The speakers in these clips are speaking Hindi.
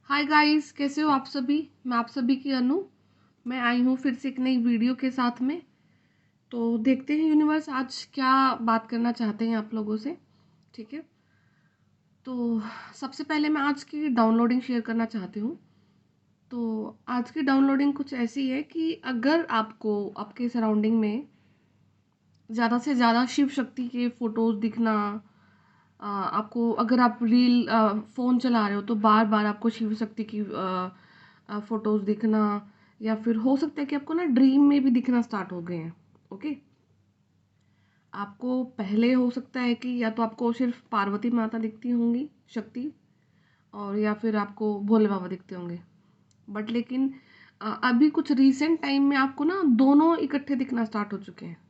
हाय गाइस, कैसे हो आप सभी। मैं आप सभी की अनु। मैं आई हूँ फिर से एक नई वीडियो के साथ में। तो देखते हैं यूनिवर्स आज क्या बात करना चाहते हैं आप लोगों से। ठीक है, तो सबसे पहले मैं आज की डाउनलोडिंग शेयर करना चाहती हूँ। तो आज की डाउनलोडिंग कुछ ऐसी है कि अगर आपको आपके सराउंडिंग में ज़्यादा से ज़्यादा शिव शक्ति के फ़ोटोज़ दिखना, आपको अगर आप रील फ़ोन चला रहे हो तो बार बार आपको शिव शक्ति की फ़ोटोज़ दिखना, या फिर हो सकता है कि आपको ना ड्रीम में भी दिखना स्टार्ट हो गए हैं। ओके, आपको पहले हो सकता है कि या तो आपको सिर्फ पार्वती माता दिखती होंगी शक्ति, और या फिर आपको भोले बाबा दिखते होंगे। बट लेकिन अभी कुछ रीसेंट टाइम में आपको ना दोनों इकट्ठे दिखना स्टार्ट हो चुके हैं।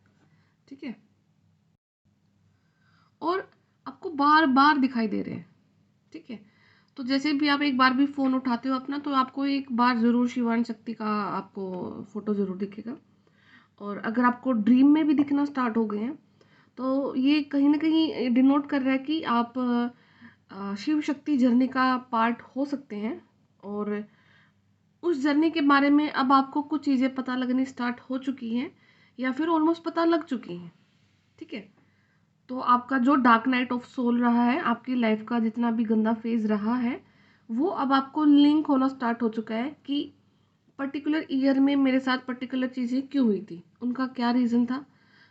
ठीक है, और आपको बार बार दिखाई दे रहे हैं। ठीक है, तो जैसे भी आप एक बार भी फ़ोन उठाते हो अपना, तो आपको एक बार ज़रूर शिवान शक्ति का आपको फ़ोटो ज़रूर दिखेगा। और अगर आपको ड्रीम में भी दिखना स्टार्ट हो गए हैं, तो ये कहीं ना कहीं डिनोट कर रहा है कि आप शिव शक्ति जर्नी का पार्ट हो सकते हैं। और उस जर्नी के बारे में अब आपको कुछ चीज़ें पता लगनी स्टार्ट हो चुकी हैं, या फिर ऑलमोस्ट पता लग चुकी हैं। ठीक है, तो आपका जो डार्क नाइट ऑफ सोल रहा है, आपकी लाइफ का जितना भी गंदा फेज रहा है, वो अब आपको लिंक होना स्टार्ट हो चुका है कि पर्टिकुलर ईयर में मेरे साथ पर्टिकुलर चीज़ें क्यों हुई थी, उनका क्या रीज़न था।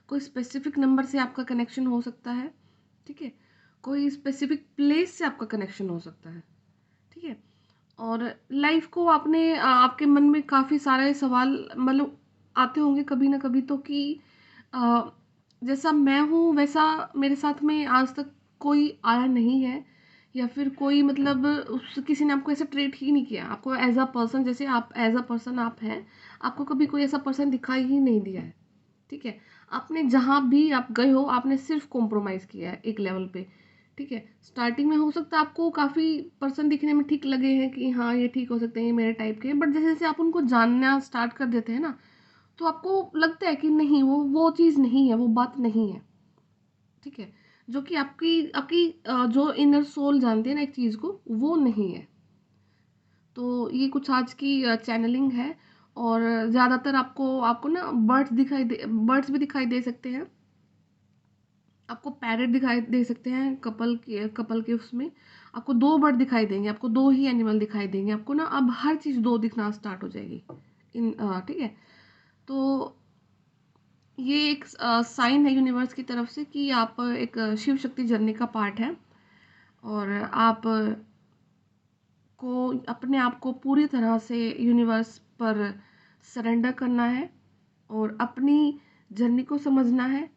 कोई स्पेसिफिक नंबर से आपका कनेक्शन हो सकता है। ठीक है, कोई स्पेसिफिक प्लेस से आपका कनेक्शन हो सकता है। ठीक है, और लाइफ को आपने आपके मन में काफ़ी सारे सवाल मतलब आते होंगे कभी ना कभी तो कि अ, जैसा मैं हूँ वैसा मेरे साथ में आज तक कोई आया नहीं है, या फिर कोई मतलब उस किसी ने आपको ऐसा ट्रीट ही नहीं किया, आपको एज अ पर्सन, जैसे आप एज अ पर्सन आप हैं, आपको कभी कोई ऐसा पर्सन दिखाई ही नहीं दिया है। ठीक है, आपने जहाँ भी आप गए हो आपने सिर्फ कॉम्प्रोमाइज़ किया है एक लेवल पे। ठीक है, स्टार्टिंग में हो सकता है आपको काफ़ी पर्सन दिखने में ठीक लगे हैं कि हाँ ये ठीक हो सकते हैं, ये मेरे टाइप के हैं, बट जैसे जैसे आप उनको जानना स्टार्ट कर देते हैं ना, तो आपको लगता है कि नहीं, वो चीज़ नहीं है, वो बात नहीं है। ठीक है, जो कि आपकी आपकी जो इनर सोल जानती है ना एक चीज़ को, वो नहीं है। तो ये कुछ आज की चैनलिंग है। और ज़्यादातर आपको आपको ना बर्ड्स भी दिखाई दे सकते हैं, आपको पैरेट दिखाई दे सकते हैं, कपल के उसमें आपको दो बर्ड दिखाई देंगे, आपको दो ही एनिमल दिखाई देंगे, आपको ना अब हर चीज़ दो दिखना स्टार्ट हो जाएगी इन ठीक है, तो ये एक साइन है यूनिवर्स की तरफ से कि आप एक शिव शक्ति जर्नी का पार्ट है। और आप को अपने आप को पूरी तरह से यूनिवर्स पर सरेंडर करना है, और अपनी जर्नी को समझना है।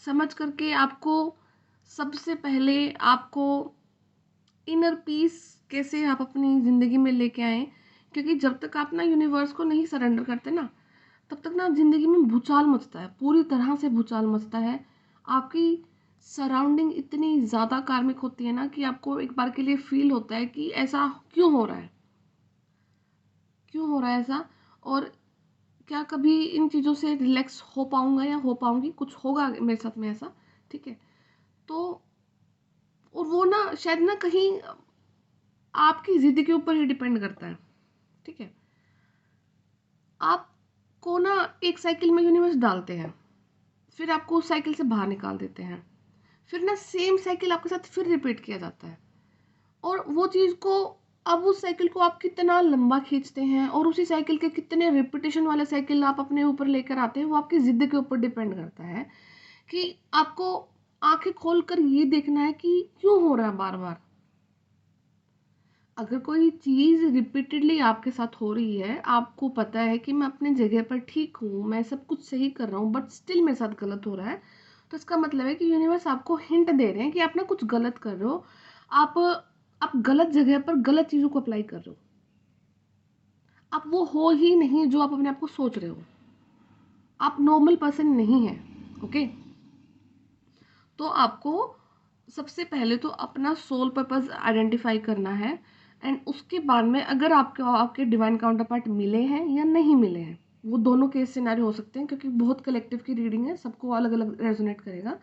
समझ करके आपको सबसे पहले आपको इनर पीस कैसे आप अपनी ज़िंदगी में लेके आएँ, क्योंकि जब तक आप ना यूनिवर्स को नहीं सरेंडर करते ना, तब तक ना ज़िंदगी में भूचाल मचता है, पूरी तरह से भूचाल मचता है। आपकी सराउंडिंग इतनी ज़्यादा कार्मिक होती है ना कि आपको एक बार के लिए फील होता है कि ऐसा क्यों हो रहा है, क्यों हो रहा है ऐसा, और क्या कभी इन चीज़ों से रिलैक्स हो पाऊँगा या हो पाऊँगी, कुछ होगा मेरे साथ में ऐसा। ठीक है, तो और वो ना शायद ना कहीं आपकी ज़िद के ऊपर ही डिपेंड करता है। ठीक है, आपको ना एक साइकिल में यूनिवर्स डालते हैं, फिर आपको उस साइकिल से बाहर निकाल देते हैं, फिर ना सेम साइकिल आपके साथ फिर रिपीट किया जाता है। और वो चीज़ को, अब उस साइकिल को आप कितना लंबा खींचते हैं और उसी साइकिल के कितने रिपीटेशन वाले साइकिल आप अपने ऊपर लेकर आते हैं, वो आपकी ज़िद के ऊपर डिपेंड करता है कि आपको आंखें खोल कर ये देखना है कि क्यों हो रहा है बार बार। अगर कोई चीज़ रिपीटेडली आपके साथ हो रही है, आपको पता है कि मैं अपने जगह पर ठीक हूँ, मैं सब कुछ सही कर रहा हूँ, बट स्टिल मेरे साथ गलत हो रहा है, तो इसका मतलब है कि यूनिवर्स आपको हिंट दे रहे हैं कि आप ना कुछ गलत कर रहे हो। आप आप गलत जगह पर गलत चीज़ों को अप्लाई कर रहे हो। आप वो हो ही नहीं जो आप अपने आप को सोच रहे हो। आप नॉर्मल पर्सन नहीं हैं। ओके, तो आपको सबसे पहले तो अपना सोल पर्पस आइडेंटिफाई करना है, एंड उसके बाद में अगर आपके आपके डिवाइन काउंटर पार्ट मिले हैं या नहीं मिले हैं, वो दोनों केस सिनेरियो हो सकते हैं, क्योंकि बहुत कलेक्टिव की रीडिंग है, सबको अलग अलग रेजोनेट करेगा।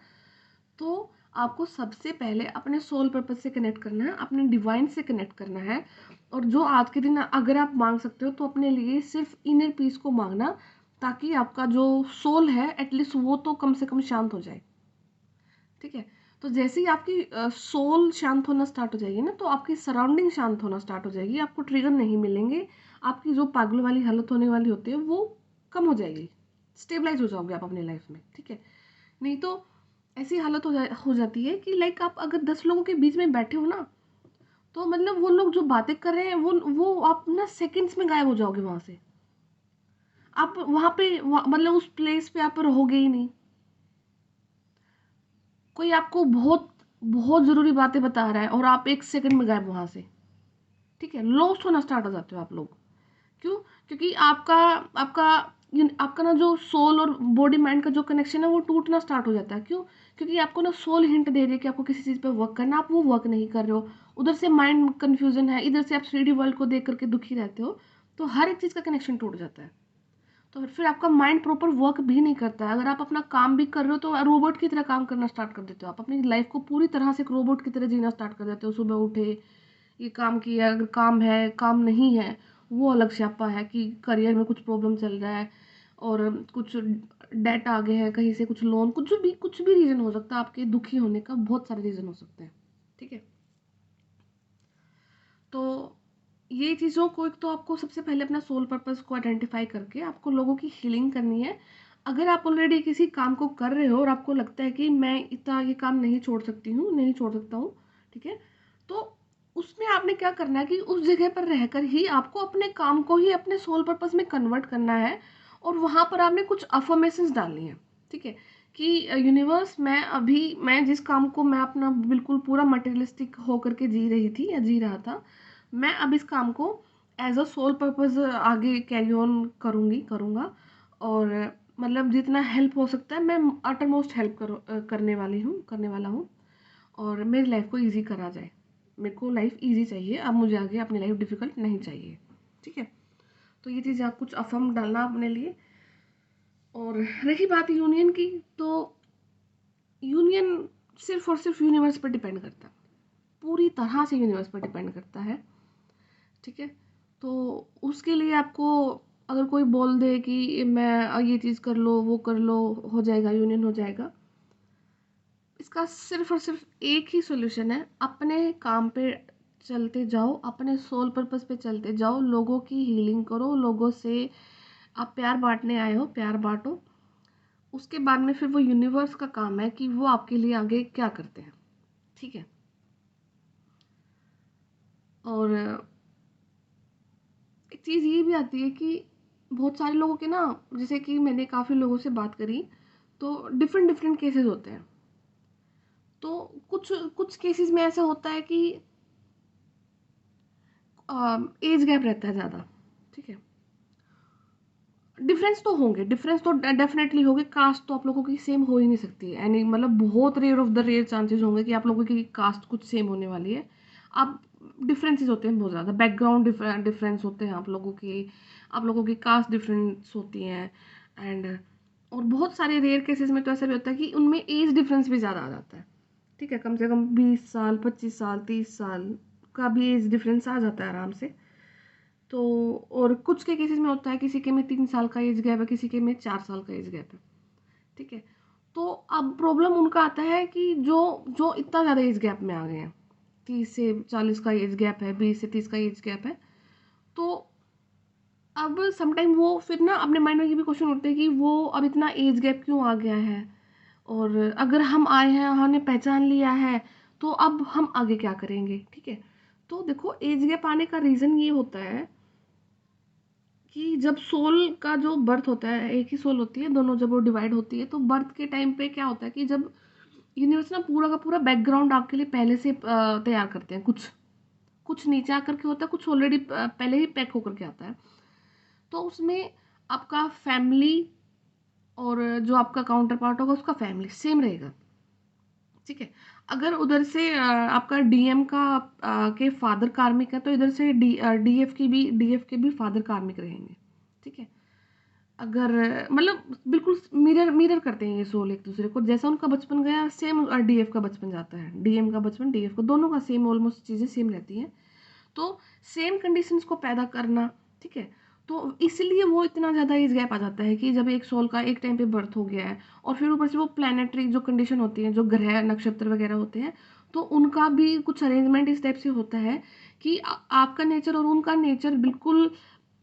तो आपको सबसे पहले अपने सोल पर्पस से कनेक्ट करना है, अपने डिवाइन से कनेक्ट करना है। और जो आज के दिन अगर आप मांग सकते हो तो अपने लिए सिर्फ इनर पीस को मांगना, ताकि आपका जो सोल है एटलीस्ट वो तो कम से कम शांत हो जाए। ठीक है, तो जैसे ही आपकी सोल शांत होना स्टार्ट हो जाएगी ना, तो आपकी सराउंडिंग शांत होना स्टार्ट हो जाएगी, आपको ट्रिगर नहीं मिलेंगे, आपकी जो पागल वाली हालत होने वाली होती है वो कम हो जाएगी, स्टेबलाइज हो जाओगे आप अपनी लाइफ में। ठीक है, नहीं तो ऐसी हालत हो जाती है कि लाइक आप अगर 10 लोगों के बीच में बैठे हो ना, तो मतलब वो लोग जो बातें कर रहे हैं वो आप ना सेकंड्स में गायब हो जाओगे वहां से। आप वहां पे मतलब उस प्लेस पे आप रहोगे ही नहीं। कोई आपको बहुत बहुत ज़रूरी बातें बता रहा है और आप 1 सेकंड में गायब वहाँ से। ठीक है, लॉस्ट होना स्टार्ट हो जाते हो आप लोग। क्यों? क्योंकि आपका आपका आपका ना जो सोल और बॉडी माइंड का जो कनेक्शन है वो टूटना स्टार्ट हो जाता है। क्यों? क्योंकि आपको ना सोल हिंट दे रही है कि आपको किसी चीज़ पे वर्क करना, आप वो वर्क नहीं कर रहे हो। उधर से माइंड कन्फ्यूजन है, इधर से आप 3D वर्ल्ड को देख करके दुखी रहते हो, तो हर एक चीज़ का कनेक्शन टूट जाता है। तो फिर आपका माइंड प्रॉपर वर्क भी नहीं करता है। अगर आप अपना काम भी कर रहे हो तो रोबोट की तरह काम करना स्टार्ट कर देते हो। आप अपनी लाइफ को पूरी तरह से एक रोबोट की तरह जीना स्टार्ट कर देते हो। सुबह उठे, ये काम किया, अगर काम है, काम नहीं है, वो अलग स्यापा है कि करियर में कुछ प्रॉब्लम चल रहा है और कुछ डेट आ गए हैं कहीं से, कुछ लोन, कुछ भी रीज़न हो सकता है आपके दुखी होने का, बहुत सारे रीज़न हो सकते हैं। ठीक है, तो ये चीज़ों को एक तो आपको सबसे पहले अपना सोल पर्पस को आइडेंटिफाई करके आपको लोगों की हीलिंग करनी है। अगर आप ऑलरेडी किसी काम को कर रहे हो और आपको लगता है कि मैं इतना ये काम नहीं छोड़ सकती हूँ, नहीं छोड़ सकता हूँ, ठीक है, तो उसमें आपने क्या करना है कि उस जगह पर रहकर ही आपको अपने काम को ही अपने सोल पर्पस में कन्वर्ट करना है। और वहाँ पर आपने कुछ अफर्मेशंस डालनी है। ठीक है, कि यूनिवर्स, मैं जिस काम को मैं अपना बिल्कुल पूरा मटेरियलिस्टिक होकर के जी रही थी या जी रहा था, मैं अब इस काम को एज अ सोल पर्पस आगे कैरी ऑन करूँगा। और मतलब जितना हेल्प हो सकता है मैं अटर मोस्ट हेल्प करने वाला हूँ। और मेरी लाइफ को इजी करा जाए, मेरे को लाइफ इजी चाहिए, अब मुझे आगे अपनी लाइफ डिफ़िकल्ट नहीं चाहिए। ठीक है, तो ये चीज़ आप कुछ अफर्म डालना अपने लिए। और रही बात यूनियन की, तो यूनियन सिर्फ और सिर्फ यूनिवर्स पर डिपेंड करता है, पूरी तरह से यूनिवर्स पर डिपेंड करता है। ठीक है, तो उसके लिए आपको अगर कोई बोल दे कि मैं ये चीज़ कर लो, वो कर लो, हो जाएगा, यूनियन हो जाएगा, इसका सिर्फ और सिर्फ एक ही सॉल्यूशन है, अपने काम पे चलते जाओ, अपने सोल पर्पस पे चलते जाओ, लोगों की हीलिंग करो, लोगों से आप प्यार बांटने आए हो, प्यार बांटो। उसके बाद में फिर वो यूनिवर्स का काम है कि वो आपके लिए आगे क्या करते हैं। ठीक है, और एक चीज़ ये भी आती है कि बहुत सारे लोगों के ना, जैसे कि मैंने काफ़ी लोगों से बात करी, तो डिफरेंट डिफरेंट केसेस होते हैं। तो कुछ कुछ केसेस में ऐसा होता है कि एज गैप रहता है ज़्यादा। ठीक है, डिफरेंस तो डेफिनेटली होंगे, कास्ट तो आप लोगों की सेम हो ही नहीं सकती है, यानी मतलब बहुत rare of the rare chances होंगे कि आप लोगों की कास्ट कुछ सेम होने वाली है। आप डिफरेंसेस होते हैं बहुत ज़्यादा, बैकग्राउंड डिफरेंस होते हैं आप लोगों की कास्ट डिफरेंस होती हैं। एंड और बहुत सारे रेयर केसेस में तो ऐसा भी होता है कि उनमें एज डिफरेंस भी ज़्यादा आ जाता है। ठीक है, कम से कम 20 साल, 25 साल, 30 साल का भी एज डिफरेंस आ जाता है आराम से। तो और कुछ के केसेस में होता है किसी के में 3 साल का एज गैप है, किसी के में 4 साल का एज गैप है। ठीक है, तो अब प्रॉब्लम उनका आता है कि जो जो इतना ज़्यादा एज गैप में आ गए हैं, 30 से 40 का एज गैप है, 20 से 30 का एज गैप है। तो अब समटाइम वो फिर ना अपने माइंड में ये भी क्वेश्चन उठते हैं कि वो अब इतना एज गैप क्यों आ गया है, और अगर हम आए हैं, हमने पहचान लिया है, तो अब हम आगे क्या करेंगे। ठीक है, तो देखो एज गैप आने का रीज़न ये होता है कि जब सोल का जो बर्थ होता है, एक ही सोल होती है, दोनों जब वो डिवाइड होती है, तो बर्थ के टाइम पे क्या होता है कि जब यूनिवर्स ना पूरा का पूरा बैकग्राउंड आपके लिए पहले से तैयार करते हैं, कुछ कुछ नीचे आकर के होता है, कुछ ऑलरेडी पहले ही पैक होकर के आता है। तो उसमें आपका फैमिली और जो आपका काउंटर पार्ट होगा उसका फैमिली सेम रहेगा। ठीक है, अगर उधर से आपका डीएम का के फादर कार्मिक है, तो इधर से डीएफ के भी फादर कार्मिक रहेंगे। ठीक है, अगर मतलब बिल्कुल मिरर मिरर करते हैं ये सोल एक दूसरे को, जैसा उनका बचपन गया सेम डीएफ का बचपन जाता है, डीएम का बचपन डीएफ का, दोनों का सेम ऑलमोस्ट चीज़ें सेम रहती हैं। तो सेम कंडीशंस को पैदा करना, ठीक है, तो इसलिए वो इतना ज़्यादा एज गैप आ जाता है कि जब एक सोल का एक टाइम पे बर्थ हो गया है और फिर ऊपर से वो प्लानिटरी जो कंडीशन होती है, जो ग्रह नक्षत्र वगैरह होते हैं, तो उनका भी कुछ अरेंजमेंट इस टाइप से होता है कि आपका नेचर और उनका नेचर बिल्कुल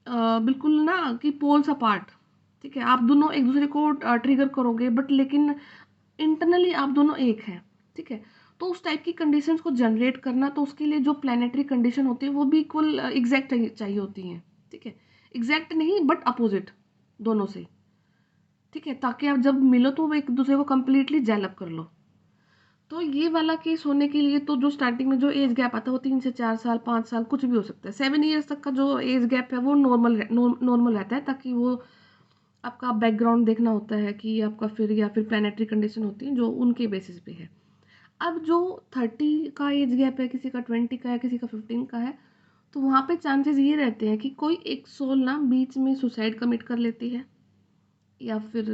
बिल्कुल ना कि पोल्स अपार्ट, ठीक है, आप दोनों एक दूसरे को ट्रिगर करोगे बट लेकिन इंटरनली आप दोनों एक हैं, ठीक है। तो उस टाइप की कंडीशंस को जनरेट करना, तो उसके लिए जो प्लानिटरी कंडीशन होती है वो भी इक्वल एग्जैक्ट चाहिए होती हैं, ठीक है, एग्जैक्ट नहीं बट अपोजिट दोनों से, ठीक है, ताकि आप जब मिलो तो वो एक दूसरे को कंप्लीटली जेल अप कर लो। तो ये वाला केस होने के लिए तो जो स्टार्टिंग में जो एज गैप आता है वो 3 से 4 साल 5 साल कुछ भी हो सकता है, 7 ईयर्स तक का जो एज गैप है वो नॉर्मल रहता है, ताकि वो आपका बैकग्राउंड देखना होता है कि आपका फिर या फिर प्लानिटरी कंडीशन होती है जो उनके बेसिस पे है। अब जो 30 का एज गैप है, किसी का 20 का है, किसी का 15 का है, तो वहाँ पे चांसेस ये रहते हैं कि कोई एक सोल ना बीच में सुसाइड कमिट कर लेती है, या फिर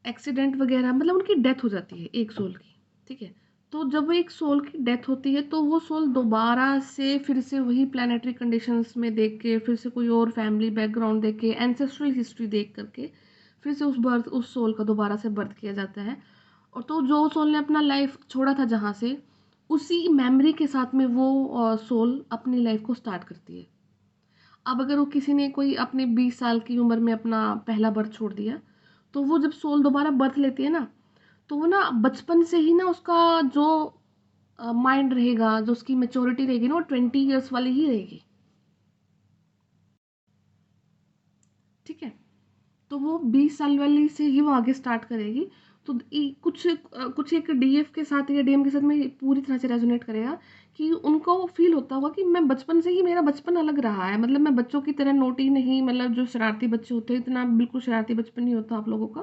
एक्सीडेंट वगैरह, मतलब उनकी डेथ हो जाती है एक सोल की, ठीक है। तो जब वो एक सोल की डेथ होती है तो वो सोल दोबारा से फिर से वही प्लानिटरी कंडीशंस में देख के, फिर से कोई और फैमिली बैकग्राउंड देख के, एंसेस्ट्रल हिस्ट्री देख करके फिर से उस सोल का दोबारा से बर्थ किया जाता है। और तो जो सोल ने अपना लाइफ छोड़ा था जहाँ से, उसी मेमोरी के साथ में वो सोल अपनी लाइफ को स्टार्ट करती है। अब अगर वो किसी ने कोई अपने 20 साल की उम्र में अपना पहला बर्थ छोड़ दिया, तो वो जब सोल दोबारा बर्थ लेती है ना, तो वो ना बचपन से ही ना उसका जो माइंड रहेगा, जो उसकी मेच्योरिटी रहेगी ना, वो 20 ईयर्स वाली ही रहेगी, ठीक है। तो वो 20 साल वाली से ही वो आगे स्टार्ट करेगी। तो कुछ एक डीएफ के साथ या डीएम के साथ में पूरी तरह से रेजोनेट करेगा कि उनको फील होता होगा कि मैं बचपन से ही, मेरा बचपन अलग रहा है, मतलब मैं बच्चों की तरह नोटी नहीं, मतलब जो शरारती बच्चे होते हैं इतना बिल्कुल शरारती बचपन नहीं होता आप लोगों का,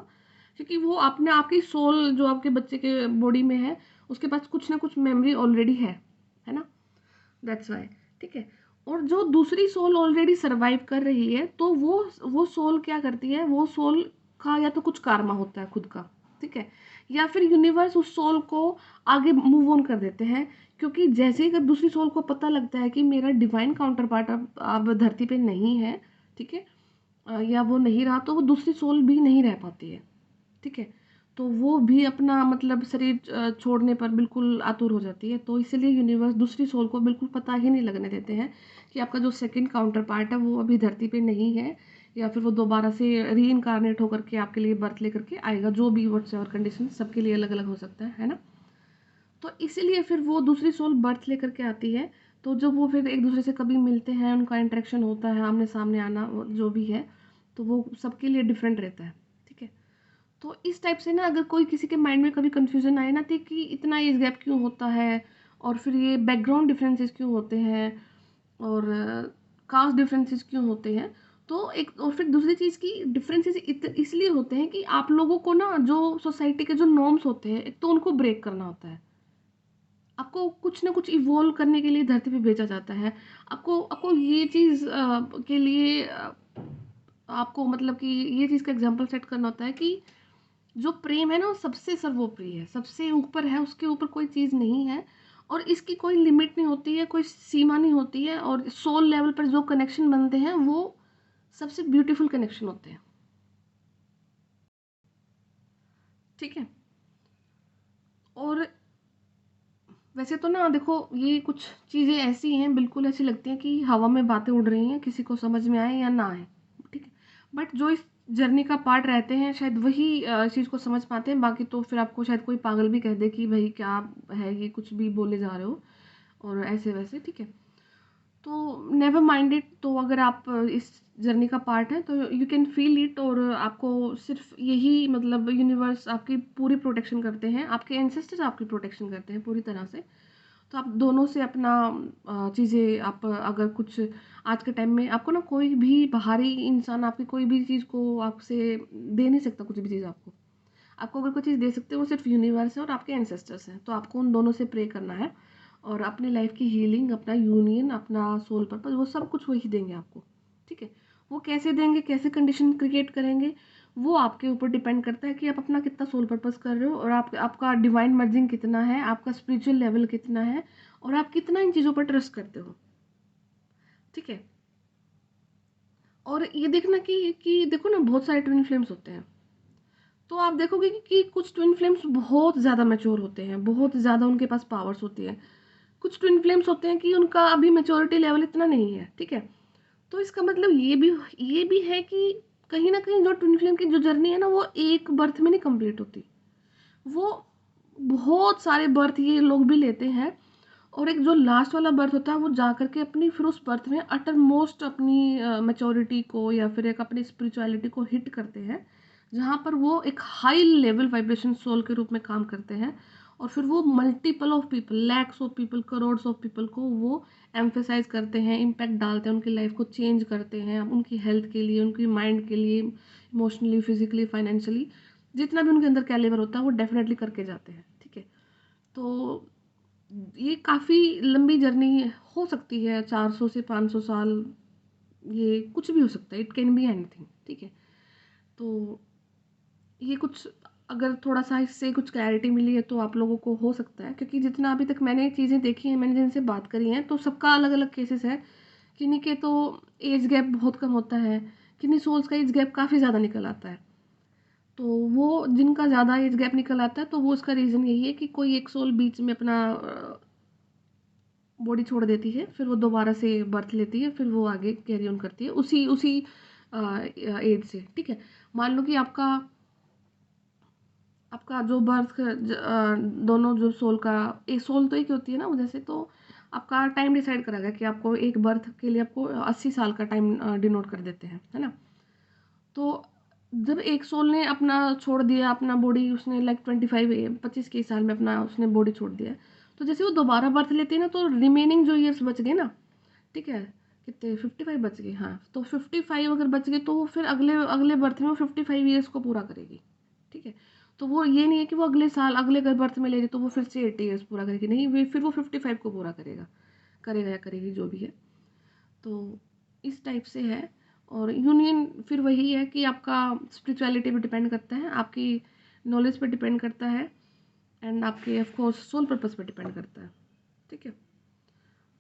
क्योंकि वो आपने आपकी सोल जो आपके बच्चे के बॉडी में है, उसके पास कुछ ना कुछ मेमोरी ऑलरेडी है ना, दैट्स वाई, ठीक है। और जो दूसरी सोल ऑलरेडी सरवाइव कर रही है, तो वो सोल क्या करती है, वो सोल का या तो कुछ कार्मा होता है खुद का, ठीक है, या फिर यूनिवर्स उस सोल को आगे मूव ऑन कर देते हैं, क्योंकि जैसे ही अगर दूसरी सोल को पता लगता है कि मेरा डिवाइन काउंटर पार्ट अब धरती पे नहीं है, ठीक है, या वो नहीं रहा, तो वो दूसरी सोल भी नहीं रह पाती है, ठीक है। तो वो भी अपना मतलब शरीर छोड़ने पर बिल्कुल आतुर हो जाती है, तो इसीलिए यूनिवर्स दूसरी सोल को बिल्कुल पता ही नहीं लगने देते हैं कि आपका जो सेकंड काउंटर पार्ट है वो अभी धरती पे नहीं है, या फिर वो दोबारा से री इनकारनेट होकर के आपके लिए बर्थ लेकर के आएगा, जो भी व्हाट्स एवर कंडीशन सबके लिए अलग अलग हो सकता है ना। तो इसीलिए फिर वो दूसरी सोल बर्थ लेकर के आती है। तो जब वो फिर एक दूसरे से कभी मिलते हैं, उनका इंटरेक्शन होता है, आमने सामने आना जो भी है, तो वो सबके लिए डिफरेंट रहता है, ठीक है। तो इस टाइप से ना अगर कोई किसी के माइंड में कभी कंफ्यूजन आए ना, तो कि इतना एज गैप क्यों होता है, और फिर ये बैकग्राउंड डिफरेंसेस क्यों होते हैं, और कास्ट डिफरेंसेस क्यों होते हैं, तो एक और फिर दूसरी चीज़ की डिफरेंसेस इसलिए होते हैं कि आप लोगों को ना जो सोसाइटी के जो नॉर्म्स होते हैं, एक तो उनको ब्रेक करना होता है। आपको कुछ ना कुछ इवॉल्व करने के लिए धरती पे भेजा जाता है। आपको आपको ये चीज़ के लिए आपको मतलब कि ये चीज़ का एग्जांपल सेट करना होता है कि जो प्रेम है ना वो सबसे सर्वोपरि है, सबसे ऊपर है, उसके ऊपर कोई चीज़ नहीं है, और इसकी कोई लिमिट नहीं होती है, कोई सीमा नहीं होती है, और सोल लेवल पर जो कनेक्शन बनते हैं वो सबसे ब्यूटीफुल कनेक्शन होते हैं, ठीक है। और वैसे तो ना देखो, ये कुछ चीज़ें ऐसी हैं, बिल्कुल ऐसी लगती हैं कि हवा में बातें उड़ रही हैं, किसी को समझ में आए या ना आए, ठीक है। बट जो इस जर्नी का पार्ट रहते हैं शायद वही इस चीज़ को समझ पाते हैं, बाकी तो फिर आपको शायद कोई पागल भी कह दे कि भाई क्या है ये, कुछ भी बोले जा रहे हो और ऐसे वैसे, ठीक है। तो नेवर माइंड इट, तो अगर आप इस जर्नी का पार्ट है तो यू कैन फील इट, और आपको सिर्फ यही मतलब यूनिवर्स आपकी पूरी प्रोटेक्शन करते हैं, आपके एंसेस्टर्स आपकी प्रोटेक्शन करते हैं पूरी तरह से। तो आप दोनों से अपना चीज़ें, आप अगर कुछ आज के टाइम में आपको ना कोई भी बाहरी इंसान आपकी कोई भी चीज़ को आपसे दे नहीं सकता, कुछ भी चीज़ आपको आपको अगर कोई चीज़ दे सकते हैं वो सिर्फ यूनिवर्स है और आपके एंसेस्टर्स हैं, तो आपको उन दोनों से प्रे करना है, और अपनी लाइफ की हीलिंग, अपना यूनियन, अपना सोल पर्पस, वो सब कुछ वही देंगे आपको, ठीक है। वो कैसे देंगे, कैसे कंडीशन क्रिएट करेंगे, वो आपके ऊपर डिपेंड करता है कि आप अपना कितना सोल पर्पस कर रहे हो, और आपका डिवाइन मर्जिंग कितना है, आपका स्पिरिचुअल लेवल कितना है, और आप कितना इन चीज़ों पर ट्रस्ट करते हो। ठीक है। और ये देखना कि देखो ना, बहुत सारे ट्विन फ्लेम्स होते हैं, तो आप देखोगे कि कुछ ट्विन फ्लेम्स बहुत ज़्यादा मैच्योर होते हैं, बहुत ज़्यादा उनके पास पावर्स होती है। कुछ ट्विन फ्लेम्स होते हैं कि उनका अभी मैच्योरिटी लेवल इतना नहीं है। ठीक है। तो इसका मतलब ये भी है कि कहीं ना कहीं जो ट्विन फ्लेम की जो जर्नी है ना, वो एक बर्थ में नहीं कंप्लीट होती, वो बहुत सारे बर्थ ये लोग भी लेते हैं। और एक जो लास्ट वाला बर्थ होता है, वो जा करके अपनी फिर उस बर्थ में अटर मोस्ट अपनी मैच्योरिटी को या फिर एक अपनी स्पिरिचुअलिटी को हिट करते हैं, जहाँ पर वो एक हाई लेवल वाइब्रेशन सोल के रूप में काम करते हैं। और फिर वो multiple of people, lakhs of people, crores of people को वो एम्फेसाइज करते हैं, इम्पैक्ट डालते हैं, उनकी लाइफ को चेंज करते हैं, उनकी हेल्थ के लिए, उनकी माइंड के लिए, इमोशनली, फिजिकली, फाइनेंशियली, जितना भी उनके अंदर कैलिबर होता है वो डेफिनेटली करके जाते हैं। ठीक है। तो ये काफ़ी लंबी जर्नी हो सकती है, 400 से 500 साल, ये कुछ भी हो सकता है, इट कैन बी एनीथिंग। ठीक है। तो ये कुछ, अगर थोड़ा सा इससे कुछ क्लैरिटी मिली है तो आप लोगों को हो सकता है, क्योंकि जितना अभी तक मैंने चीज़ें देखी हैं, मैंने जिनसे बात करी हैं, तो सबका अलग अलग केसेस है। किन्हीं के तो एज गैप बहुत कम होता है, किन्हीं सोल्स का एज गैप काफ़ी ज़्यादा निकल आता है। तो वो जिनका ज़्यादा एज गैप निकल आता है, तो वो उसका रीज़न यही है कि कोई एक सोल बीच में अपना बॉडी छोड़ देती है, फिर वो दोबारा से बर्थ लेती है, फिर वो आगे कैरी ऑन करती है उसी उसी एज से। ठीक है। मान लो कि आपका आपका जो बर्थ दोनों जो सोल का, एक सोल तो एक होती है ना, जैसे तो आपका टाइम डिसाइड करेगा कि आपको एक बर्थ के लिए आपको 80 साल का टाइम डिनोट कर देते हैं, है ना। तो जब एक सोल ने अपना छोड़ दिया, अपना बॉडी उसने लाइक 25 के साल में अपना उसने बॉडी छोड़ दिया, तो जैसे वो दोबारा बर्थ लेते हैं ना, तो रिमेनिंग जो ईयर्स बच गए ना, ठीक है, कितने 55 बच गए, हाँ, तो 55 अगर बच गए तो वो फिर अगले अगले बर्थ में वो 55 ईयर्स को पूरा करेगी। ठीक है। तो वो ये नहीं है कि वो अगले साल अगले अगर बर्थ में ले रही तो वो फिर से 80 ईयर्स पूरा करेगी, नहीं, वे फिर वो 55 को पूरा करेगा, करेगा या करेगी, जो भी है। तो इस टाइप से है। और यूनियन फिर वही है कि आपका स्पिरिचुअलिटी पे डिपेंड करता है, आपकी नॉलेज पे डिपेंड करता है, एंड आपके ऑफ कोर्स सोल पर्पस पे डिपेंड करता है। ठीक है।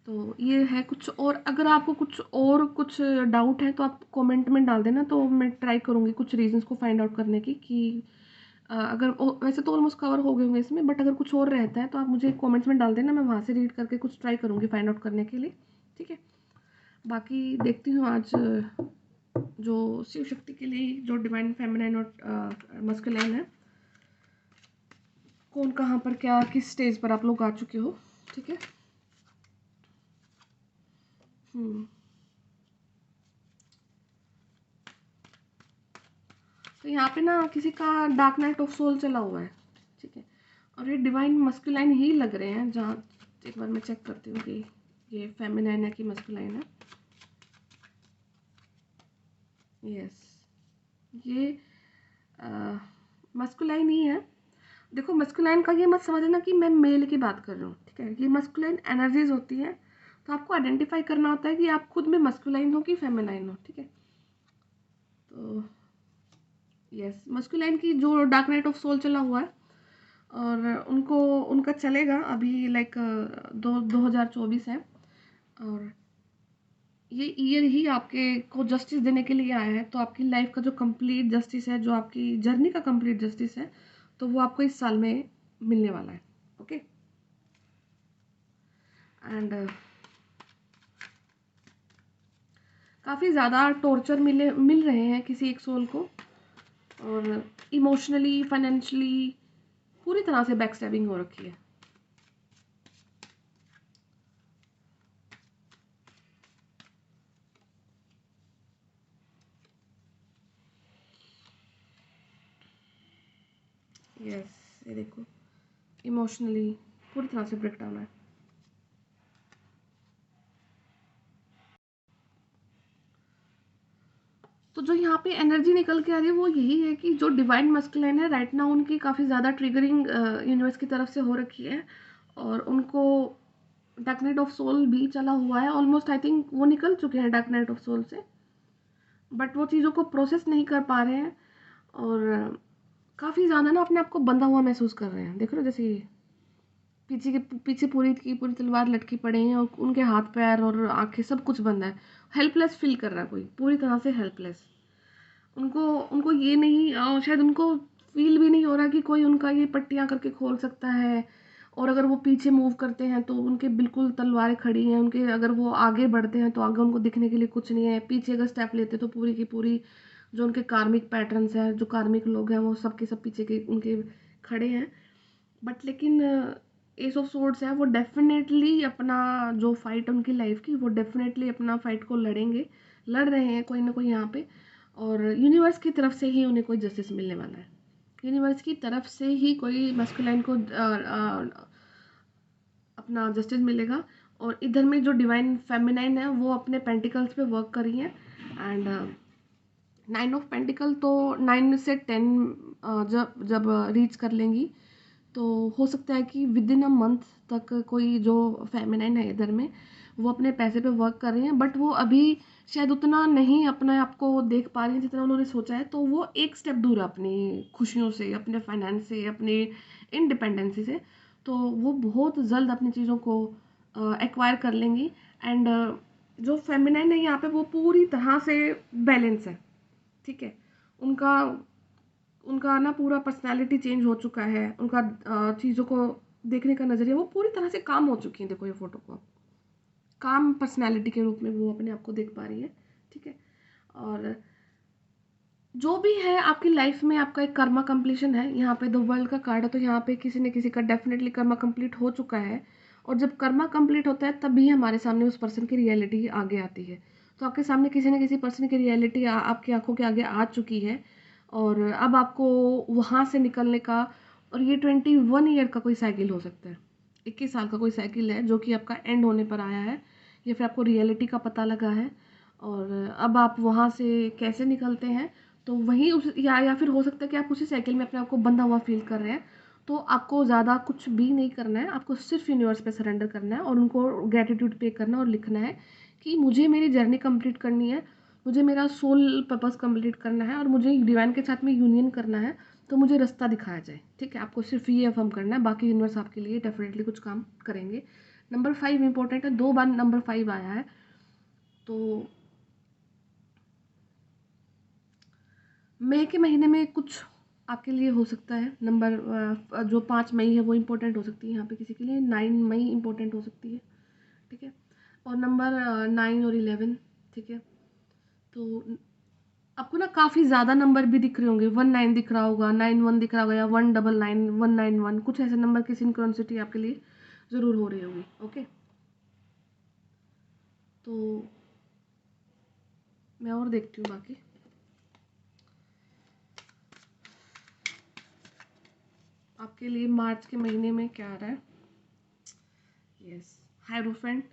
तो ये है कुछ, और अगर आपको कुछ डाउट है तो आप कमेंट में डाल देना, तो मैं ट्राई करूँगी कुछ रीजंस को फाइंड आउट करने की कि अगर वैसे तो ऑलमोस्ट कवर हो गए होंगे इसमें, बट अगर कुछ और रहता है तो आप मुझे कमेंट्स में डाल देना, मैं वहाँ से रीड करके कुछ ट्राई करूँगी फाइंड आउट करने के लिए। ठीक है। बाकी देखती हूँ आज जो शिव शक्ति के लिए जो डिवाइन फेमिनाइन और मस्कुलाइन है, कौन कहाँ पर क्या किस स्टेज पर आप लोग आ चुके हो। ठीक है। तो यहाँ पे ना किसी का डार्क नाइट ऑफ सोल चला हुआ है। ठीक है। और ये डिवाइन मस्कुलाइन ही लग रहे हैं, जहाँ एक बार मैं चेक करती हूँ कि ये फेमिनाइन है कि मस्कुलाइन है। यस, ये मस्कुलाइन ही है। देखो, मस्कुलाइन का ये मत समझना कि मैं मेल की बात कर रही हूँ। ठीक है। ये मस्कुलाइन एनर्जीज होती है, तो आपको आइडेंटिफाई करना होता है कि आप खुद में मस्कुलाइन हो कि फेमिनाइन हो। ठीक है। तो यस, मस्कुलाइन की जो डार्क नाइट ऑफ सोल चला हुआ है, और उनको उनका चलेगा अभी लाइक 2024 है, और ये ईयर ही आपके को जस्टिस देने के लिए आया है। तो आपकी लाइफ का जो कंप्लीट जस्टिस है, जो आपकी जर्नी का कंप्लीट जस्टिस है, तो वो आपको इस साल में मिलने वाला है। ओके। एंड काफ़ी ज़्यादा टॉर्चर मिल रहे हैं किसी एक सोल को, और इमोशनली, फाइनेंशियली पूरी तरह से बैक स्टैबिंग हो रखी है। यस, ये देखो, इमोशनली पूरी तरह से ब्रेक डाउन है। तो जो यहाँ पे एनर्जी निकल के आ रही है वो यही है कि जो डिवाइन मस्कुलाइन है राइट नाउ, उनकी काफ़ी ज़्यादा ट्रिगरिंग यूनिवर्स की तरफ से हो रखी है, और उनको डार्क नाइट ऑफ सोल भी चला हुआ है। ऑलमोस्ट आई थिंक वो निकल चुके हैं डार्क नाइट ऑफ सोल से। बट वो चीज़ों को प्रोसेस नहीं कर पा रहे हैं, और काफ़ी ज़्यादा ना अपने आप को बंधा हुआ महसूस कर रहे हैं। देख रहे हो, जैसे पीछे पूरी की पूरी तलवार लटकी पड़ी है और उनके हाथ पैर और आंखें सब कुछ बंद है। हेल्पलेस फील कर रहा है कोई, पूरी तरह से हेल्पलेस। उनको उनको ये नहीं, शायद उनको फील भी नहीं हो रहा कि कोई उनका ये पट्टियाँ करके खोल सकता है। और अगर वो पीछे मूव करते हैं तो उनके बिल्कुल तलवारें खड़ी हैं उनके, अगर वो आगे बढ़ते हैं तो आगे उनको दिखने के लिए कुछ नहीं है, पीछे अगर स्टेप लेते तो पूरी की पूरी जो उनके कार्मिक पैटर्न्स हैं, जो कार्मिक लोग हैं, वो सब के सब पीछे के उनके खड़े हैं। बट लेकिन एस ऑफ सोर्ड्स है, वो डेफिनेटली अपना जो फाइट उनकी लाइफ की, वो डेफिनेटली अपना फाइट को लड़ेंगे, लड़ रहे हैं कोई ना कोई यहाँ पे। और यूनिवर्स की तरफ से ही उन्हें कोई जस्टिस मिलने वाला है। यूनिवर्स की तरफ से ही कोई मैस्कुलाइन को अपना जस्टिस मिलेगा। और इधर में जो डिवाइन फेमिनाइन है वो अपने पेंटिकल्स पे वर्क कर रही है। एंड 9 ऑफ पेंटिकल तो 9 से 10 जब जब रीच कर लेंगी तो हो सकता है कि विद इन अ मंथ तक कोई जो फेमिनाइन है इधर में, वो अपने पैसे पे वर्क कर रही हैं। बट वो अभी शायद उतना नहीं अपने आप को देख पा रही हैं जितना उन्होंने सोचा है। तो वो एक स्टेप दूर है अपनी खुशियों से, अपने फाइनेंस से, अपने इंडिपेंडेंसी से। तो वो बहुत जल्द अपनी चीज़ों को एक्वायर कर लेंगी। एंड जो फेमिनाइन है यहाँ पे वो पूरी तरह से बैलेंस है, ठीक है। उनका उनका ना पूरा पर्सनालिटी चेंज हो चुका है, उनका चीज़ों को देखने का नज़रिया वो पूरी तरह से काम हो चुकी है। देखो ये फोटो को काम पर्सनालिटी के रूप में वो अपने आप को देख पा रही है, ठीक है। और जो भी है आपकी लाइफ में, आपका एक कर्मा कंप्लीशन है। यहाँ पे द वर्ल्ड का कार्ड है, तो यहाँ पे किसी न किसी का डेफिनेटली कर्मा कंप्लीट हो चुका है। और जब कर्मा कंप्लीट होता है तभी हमारे सामने उस पर्सन की रियलिटी आगे आती है। तो आपके सामने किसी न किसी पर्सन की रियलिटी आपकी आंखों के आगे आ चुकी है। और अब आपको वहाँ से निकलने का, और ये 21 ईयर का कोई साइकिल हो सकता है, 21 साल का कोई साइकिल है जो कि आपका एंड होने पर आया है, या फिर आपको रियलिटी का पता लगा है। और अब आप वहाँ से कैसे निकलते हैं, तो वहीं उस या फिर हो सकता है कि आप उसी साइकिल में अपने आप को बंधा हुआ फील कर रहे हैं। तो आपको ज़्यादा कुछ भी नहीं करना है, आपको सिर्फ यूनिवर्स पे सरेंडर करना है और उनको ग्रेटिट्यूड पे करना है और लिखना है कि मुझे मेरी जर्नी कंप्लीट करनी है, मुझे मेरा सोल पर्पस कंप्लीट करना है और मुझे डिवाइन के साथ में यूनियन करना है। तो मुझे रास्ता दिखाया जाए, ठीक है। आपको सिर्फ ये अफर्म करना है, बाकी यूनिवर्स आपके लिए डेफिनेटली कुछ काम करेंगे। नंबर 5 इंपॉर्टेंट है, 2 बार नंबर 5 आया है। तो मई के महीने में कुछ आपके लिए हो सकता है। नंबर जो 5 मई है वो इम्पोर्टेंट हो सकती है यहाँ पे किसी के लिए, 9 मई इम्पोर्टेंट हो सकती है, ठीक है। और नंबर 9 और 11, ठीक है। तो आपको ना काफ़ी ज़्यादा नंबर भी दिख रहे होंगे, 19 दिख रहा होगा, 91 दिख रहा होगा, या 199, 191, कुछ ऐसे नंबर की सिंक्रोनिसिटी आपके लिए ज़रूर हो रही होगी, ओके। तो मैं और देखती हूँ बाकी। आपके लिए मार्च के महीने में क्या आ रहा है। Yes, hierophant.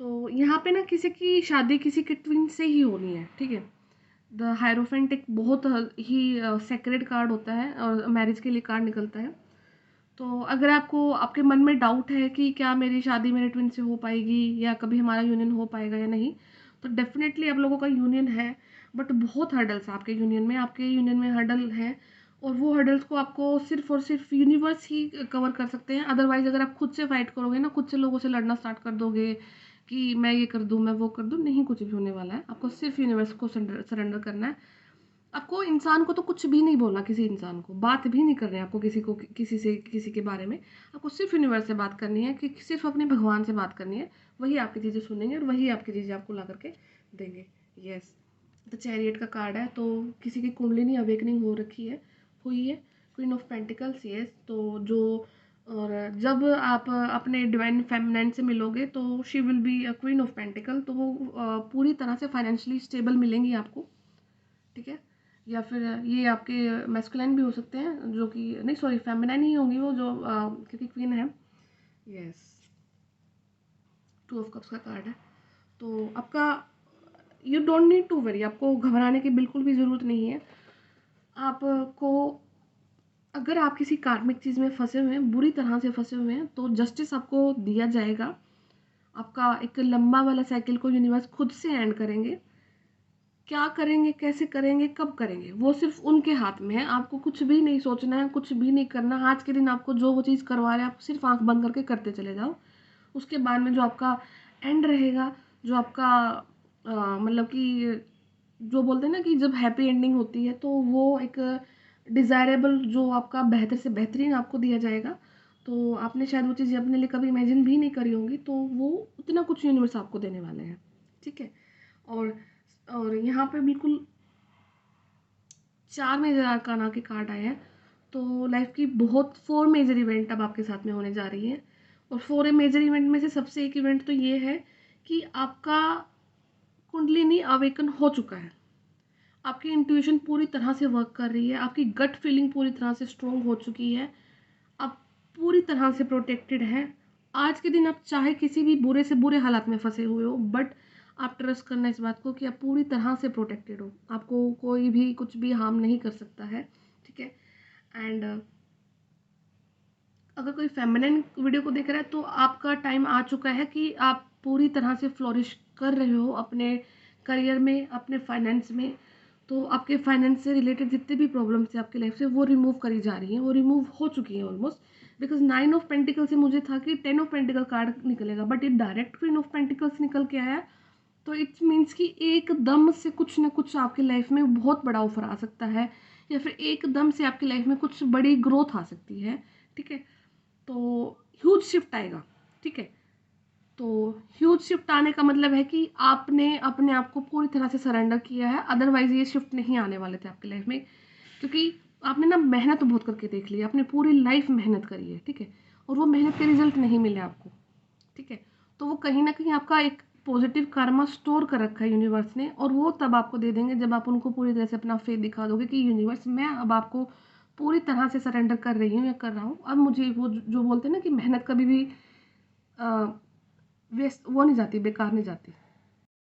तो यहाँ पे ना किसी की शादी किसी के ट्विन से ही होनी है, ठीक है। द हायरोफेंट एक बहुत ही सेक्रेड कार्ड होता है और मैरिज के लिए कार्ड निकलता है। तो अगर आपको आपके मन में डाउट है कि क्या मेरी शादी मेरे ट्विन से हो पाएगी या कभी हमारा यूनियन हो पाएगा या नहीं, तो डेफिनेटली आप लोगों का यूनियन है। बट बहुत हर्डल्स आपके यूनियन में, हर्डल है। और वो हर्डल्स को आपको सिर्फ और सिर्फ यूनिवर्स ही कवर कर सकते हैं। अदरवाइज अगर आप खुद से फाइट करोगे ना, खुद से लोगों से लड़ना स्टार्ट कर दोगे कि मैं ये कर दूँ, मैं वो कर दूँ, नहीं कुछ भी होने वाला है। आपको सिर्फ यूनिवर्स को सरेंडर करना है। आपको इंसान को तो कुछ भी नहीं बोलना, किसी इंसान को बात भी नहीं करनी है आपको, किसी से किसी के बारे में। आपको सिर्फ यूनिवर्स से बात करनी है, कि सिर्फ अपने भगवान से बात करनी है। वही आपकी चीज़ें सुनेंगे और वही आपकी चीज़ें आपको ला करके देंगे। यस, द चैरियट का कार्ड है, तो किसी की कुंडलिनी अवेकनिंग हो रखी है, हुई है। Queen of pentacles, yes. तो जो और जब आप अपने डिवाइन फेमिनाइन से मिलोगे तो she will be a queen of pentacle. तो वो पूरी तरह से फाइनेंशियली स्टेबल मिलेंगी आपको, ठीक है। या फिर ये आपके मैस्कुलाइन भी हो सकते हैं, जो कि नहीं, सॉरी, फेमिनाइन ही होंगी वो, जो क्योंकि क्वीन है। यस, 2 ऑफ कप्स का कार्ड है। तो आपका you don't need to worry, आपको घबराने की बिल्कुल भी ज़रूरत नहीं है। आपको अगर आप किसी कार्मिक चीज़ में फंसे हुए हैं, बुरी तरह से फंसे हुए हैं, तो जस्टिस आपको दिया जाएगा। आपका एक लंबा वाला साइकिल को यूनिवर्स खुद से एंड करेंगे। क्या करेंगे, कैसे करेंगे, कब करेंगे, वो सिर्फ उनके हाथ में है। आपको कुछ भी नहीं सोचना है, कुछ भी नहीं करना। आज के दिन आपको जो वो चीज़ करवा रहे हैं, आप सिर्फ आंख बंद करके करते चले जाओ। उसके बाद में जो आपका एंड रहेगा, जो आपका मतलब कि जो बोलते हैं ना कि जब हैप्पी एंडिंग होती है, तो वो एक डिज़ायरेबल, जो आपका बेहतर से बेहतरीन आपको दिया जाएगा। तो आपने शायद वो चीज़ें अपने लिए कभी इमेजिन भी नहीं करी होंगी, तो वो उतना कुछ यूनिवर्स आपको देने वाले हैं। ठीक है। और यहाँ पे बिल्कुल 4 मेजर आर्काना के कार्ड आए हैं। तो लाइफ की बहुत 4 मेजर इवेंट अब आपके साथ में होने जा रही है। और 4 मेजर इवेंट में से सबसे एक इवेंट तो ये है कि आपका कुंडलिनी अवेकन हो चुका है। आपकी इंट्यूशन पूरी तरह से वर्क कर रही है, आपकी गट फीलिंग पूरी तरह से स्ट्रोंग हो चुकी है, आप पूरी तरह से प्रोटेक्टेड हैं। आज के दिन आप चाहे किसी भी बुरे से बुरे हालात में फंसे हुए हो, बट आप ट्रस्ट करना इस बात को कि आप पूरी तरह से प्रोटेक्टेड हो, आपको कोई भी कुछ भी हार्म नहीं कर सकता है। ठीक है। एंड अगर कोई फेमिनिन वीडियो को देख रहा है, तो आपका टाइम आ चुका है कि आप पूरी तरह से फ्लोरिश कर रहे हो अपने करियर में, अपने फाइनेंस में। तो आपके फाइनेंस से रिलेटेड जितने भी प्रॉब्लम्स थे आपकी लाइफ से, वो रिमूव करी जा रही हैं, वो रिमूव हो चुकी हैं ऑलमोस्ट। बिकॉज 9 ऑफ पेंटिकल से मुझे था कि 10 ऑफ पेंटिकल कार्ड निकलेगा, बट ये डायरेक्ट क्वीन ऑफ पेंटिकल्स निकल के आया। तो इट्स मीन्स कि एकदम से कुछ ना कुछ आपकी लाइफ में बहुत बड़ा ऑफर आ सकता है, या फिर एकदम से आपकी लाइफ में कुछ बड़ी ग्रोथ आ सकती है। ठीक है। तो ह्यूज शिफ्ट आएगा। ठीक है। तो ह्यूज शिफ्ट आने का मतलब है कि आपने अपने आप को पूरी तरह से सरेंडर किया है, अदरवाइज ये शिफ्ट नहीं आने वाले थे आपकी लाइफ में। क्योंकि आपने ना मेहनत बहुत करके देख ली, आपने पूरी लाइफ मेहनत करी है। ठीक है। और वो मेहनत के रिजल्ट नहीं मिले आपको। ठीक है। तो वो कहीं ना कहीं आपका एक पॉजिटिव कर्मा स्टोर कर रखा है यूनिवर्स ने, और वो तब आपको दे देंगे जब आप उनको पूरी तरह से अपना फेथ दिखा दोगे कि यूनिवर्स, मैं अब आपको पूरी तरह से सरेंडर कर रही हूँ या कर रहा हूँ। अब मुझे वो जो बोलते हैं ना कि मेहनत कभी भी वेस्ट वो नहीं जाती, बेकार नहीं जाती।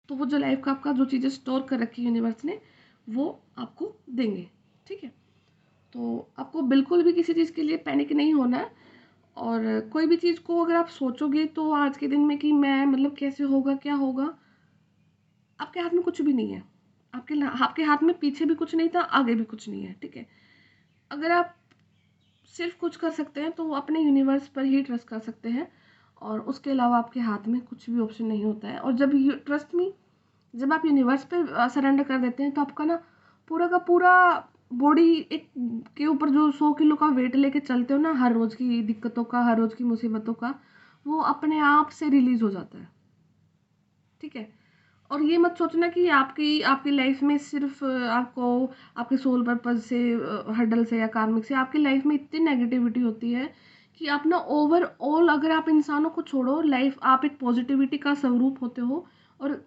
तो वो जो लाइफ का आपका जो चीज़ें स्टोर कर रखी है यूनिवर्स ने, वो आपको देंगे। ठीक है। तो आपको बिल्कुल भी किसी चीज़ के लिए पैनिक नहीं होना है। और कोई भी चीज़ को अगर आप सोचोगे तो आज के दिन में कि मैं मतलब कैसे होगा, क्या होगा, आपके हाथ में कुछ भी नहीं है। आपके हाथ में पीछे भी कुछ नहीं था, आगे भी कुछ नहीं है। ठीक है। अगर आप सिर्फ कुछ कर सकते हैं तो अपने यूनिवर्स पर ही ट्रस्ट कर सकते हैं, और उसके अलावा आपके हाथ में कुछ भी ऑप्शन नहीं होता है। और जब ट्रस्ट मी, जब आप यूनिवर्स पे सरेंडर कर देते हैं, तो आपका ना पूरा का पूरा बॉडी एक के ऊपर जो 100 किलो का वेट लेके चलते हो ना, हर रोज़ की दिक्कतों का, हर रोज़ की मुसीबतों का, वो अपने आप से रिलीज हो जाता है। ठीक है। और ये मत सोचना कि आपकी आपकी लाइफ में सिर्फ आपको आपके सोल पर्पज से, हर्डल से या कार्मिक से आपकी लाइफ में इतनी नेगेटिविटी होती है कि आप ना ओवरऑल, अगर आप इंसानों को छोड़ो, लाइफ आप एक पॉजिटिविटी का स्वरूप होते हो। और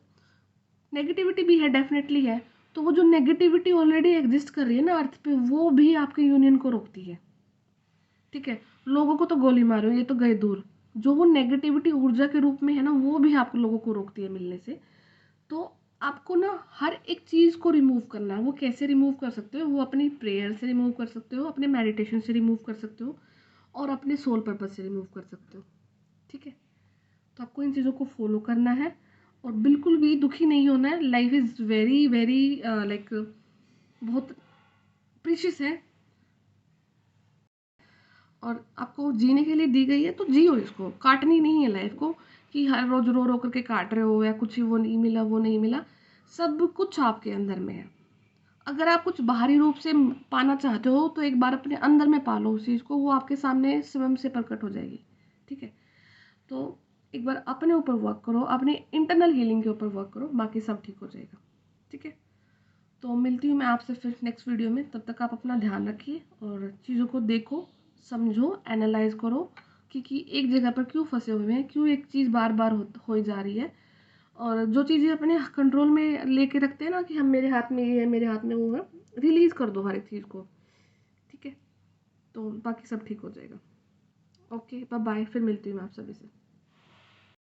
नेगेटिविटी भी है, डेफिनेटली है। तो वो जो नेगेटिविटी ऑलरेडी एग्जिस्ट कर रही है ना अर्थ पे, वो भी आपके यूनियन को रोकती है। ठीक है। लोगों को तो गोली मारो, ये तो गए दूर। जो वो नेगेटिविटी ऊर्जा के रूप में है ना, वो भी आप लोगों को रोकती है मिलने से। तो आपको ना हर एक चीज़ को रिमूव करना है। वो कैसे रिमूव कर सकते हो? वो अपनी प्रेयर से रिमूव कर सकते हो, अपने मेडिटेशन से रिमूव कर सकते हो, और अपने सोल पर्पज से रिमूव कर सकते हो। ठीक है। तो आपको इन चीज़ों को फॉलो करना है, और बिल्कुल भी दुखी नहीं होना है। Life is very very like बहुत प्रीशियस है, और आपको जीने के लिए दी गई है, तो जियो इसको। काटनी नहीं है लाइफ को कि हर रोज रो रो करके काट रहे हो, या कुछ वो नहीं मिला, वो नहीं मिला। सब कुछ आपके अंदर में है। अगर आप कुछ बाहरी रूप से पाना चाहते हो, तो एक बार अपने अंदर में पालो उस चीज़ को, वो आपके सामने स्वयं से प्रकट हो जाएगी। ठीक है। तो एक बार अपने ऊपर वर्क करो, अपने इंटरनल हीलिंग के ऊपर वर्क करो, बाकी सब ठीक हो जाएगा। ठीक है। तो मिलती हूँ मैं आपसे फिर नेक्स्ट वीडियो में। तब तक आप अपना ध्यान रखिए, और चीज़ों को देखो, समझो, एनालाइज करो कि एक जगह पर क्यों फंसे हुए हैं, क्यों एक चीज़ बार बार हो जा रही है। और जो चीज़ें अपने कंट्रोल में लेके रखते हैं ना कि हम, मेरे हाथ में ये है, मेरे हाथ में वो है, रिलीज़ कर दो हर एक चीज़ को। ठीक है। तो बाकी सब ठीक हो जाएगा। Okay, bye bye. फिर मिलती हूँ मैं आप सभी से।